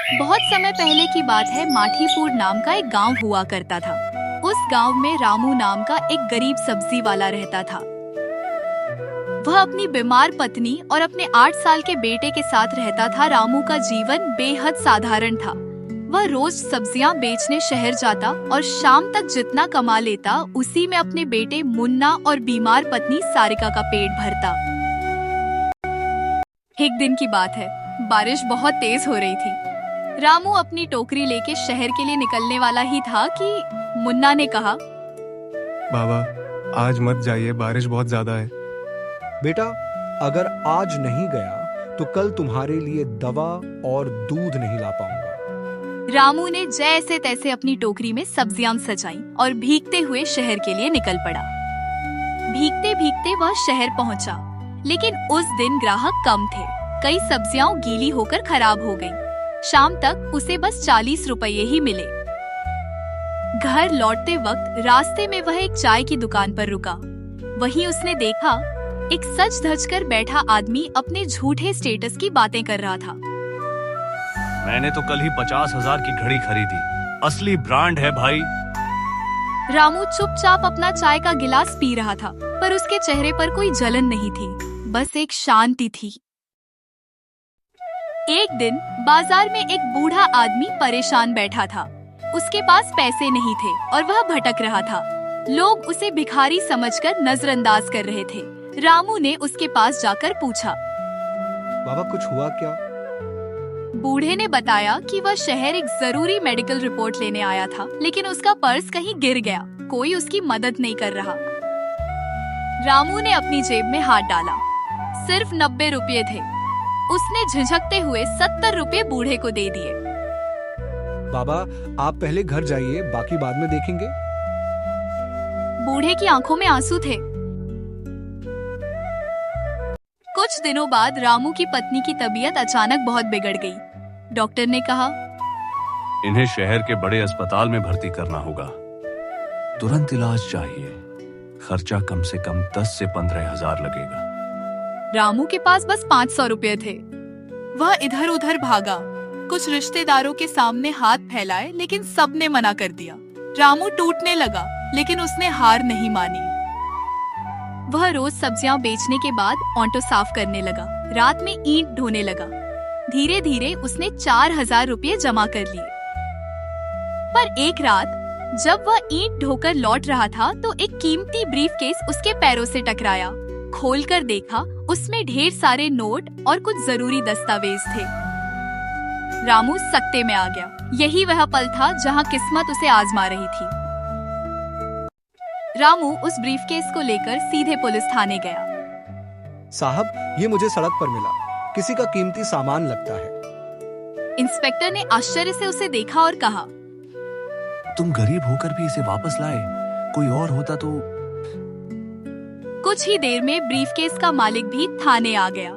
बहुत समय पहले की बात है। माठीपुर नाम का एक गांव हुआ करता था। उस गांव में रामू नाम का एक गरीब सब्जी वाला रहता था। वह अपनी बीमार पत्नी और अपने 8 साल के बेटे के साथ रहता था। रामू का जीवन बेहद साधारण था। वह रोज सब्जियां बेचने शहर जाता और शाम तक जितना कमा लेता उसी में अपने बेटे मुन्ना और बीमार पत्नी सारिका का पेट भरता। एक दिन की बात है, बारिश बहुत तेज हो रही थी। रामू अपनी टोकरी लेके शहर के लिए निकलने वाला ही था कि मुन्ना ने कहा, बाबा आज मत जाइए, बारिश बहुत ज्यादा है। बेटा, अगर आज नहीं गया तो कल तुम्हारे लिए दवा और दूध नहीं ला पाऊंगा। रामू ने जैसे तैसे अपनी टोकरी में सब्जियां सजाई और भीगते हुए शहर के लिए निकल पड़ा। भीगते भीगते वह शहर पहुंचा, लेकिन उस दिन ग्राहक कम थे। कई सब्जियां गीली होकर खराब हो गईं। शाम तक उसे बस 40 रुपये ही मिले। घर लौटते वक्त रास्ते में वह एक चाय की दुकान पर रुका। वहीं उसने देखा एक सज धज कर बैठा आदमी अपने झूठे स्टेटस की बातें कर रहा था। मैंने तो कल ही 50,000 की घड़ी खरीदी, असली ब्रांड है भाई। रामू चुपचाप अपना चाय का गिलास पी रहा था, पर उसके चेहरे पर कोई जलन नहीं थी, बस एक शांति थी। एक दिन बाजार में एक बूढ़ा आदमी परेशान बैठा था। उसके पास पैसे नहीं थे और वह भटक रहा था। लोग उसे भिखारी समझकर नजरअंदाज कर रहे थे। रामू ने उसके पास जाकर पूछा, बाबा कुछ हुआ क्या? बूढ़े ने बताया कि वह शहर एक जरूरी मेडिकल रिपोर्ट लेने आया था, लेकिन उसका पर्स कहीं गिर गया। कोई उसकी मदद नहीं कर रहा। रामू ने अपनी जेब में हाथ डाला। सिर्फ 90 रुपये थे। उसने झिझकते हुए 70 रुपये बूढ़े को दे दिए। बाबा आप पहले घर जाइए, बाकी बाद में देखेंगे। बूढ़े की आंखों में आंसू थे। कुछ दिनों बाद रामू की पत्नी की तबीयत अचानक बहुत बिगड़ गई। डॉक्टर ने कहा, इन्हें शहर के बड़े अस्पताल में भर्ती करना होगा। तुरंत इलाज चाहिए। खर्चा कम से कम 10 से 15,000 लगेगा। रामू के पास बस 500 रुपये थे। वह इधर उधर भागा, कुछ रिश्तेदारों के सामने हाथ फैलाए, लेकिन सबने मना कर दिया। रामू टूटने लगा, लेकिन उसने हार नहीं मानी। वह रोज सब्जियां बेचने के बाद ऑटो साफ करने लगा। रात में ईंट ढोने लगा। धीरे धीरे उसने 4,000 रुपये जमा कर लिए। पर एक रात जब वह ईंट ढोकर लौट रहा था तो एक कीमती ब्रीफकेस उसके पैरों से टकराया। खोलकर देखा, उसमें ढेर सारे नोट और कुछ जरूरी दस्तावेज थे। रामू सकते में आ गया। यही वह पल था जहां किस्मत उसे आजमा रही थी। रामू उस ब्रीफकेस को लेकर सीधे पुलिस थाने गया। साहब, ये मुझे सड़क पर मिला। किसी का कीमती सामान लगता है। इंस्पेक्टर ने आश्चर्य से उसे देखा और कहा, तुम गरीब होकर भी इसे वापस लाए। कोई और होता तो। कुछ ही देर में ब्रीफकेस का मालिक भी थाने आ गया।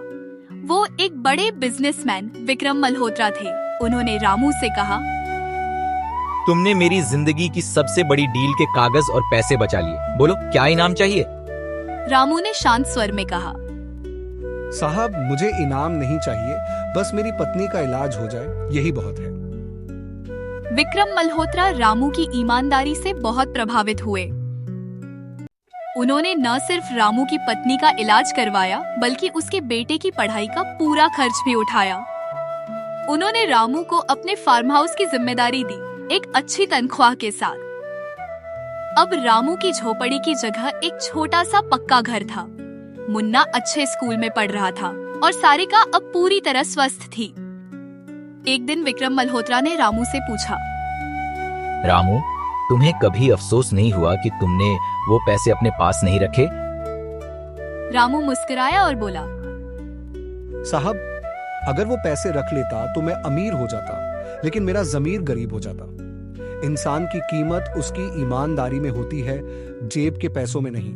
वो एक बड़े बिजनेसमैन विक्रम मल्होत्रा थे। उन्होंने रामू से कहा, तुमने मेरी जिंदगी की सबसे बड़ी डील के कागज और पैसे बचा लिए। बोलो क्या इनाम चाहिए? रामू ने शांत स्वर में कहा, साहब मुझे इनाम नहीं चाहिए, बस मेरी पत्नी का इलाज हो जाए, यही बहुत है। विक्रम मल्होत्रा रामू की ईमानदारी से बहुत प्रभावित हुए। उन्होंने न सिर्फ रामू की पत्नी का इलाज करवाया, बल्कि उसके बेटे की पढ़ाई का पूरा खर्च भी उठाया। उन्होंने रामू को अपने फार्म हाउस की जिम्मेदारी दी, एक अच्छी तनख्वाह के साथ। अब रामू की झोपड़ी की जगह एक छोटा सा पक्का घर था। मुन्ना अच्छे स्कूल में पढ़ रहा था और सारिका अब पूरी तरह स्वस्थ थी। एक दिन विक्रम मल्होत्रा ने रामू से पूछा, रामू, तुम्हें कभी अफसोस नहीं हुआ कि तुमने वो पैसे अपने पास नहीं रखे? रामू मुस्कुराया और बोला, साहब अगर वो पैसे रख लेता तो मैं अमीर हो जाता, लेकिन मेरा जमीर गरीब हो जाता। इंसान की कीमत उसकी ईमानदारी में होती है, जेब के पैसों में नहीं।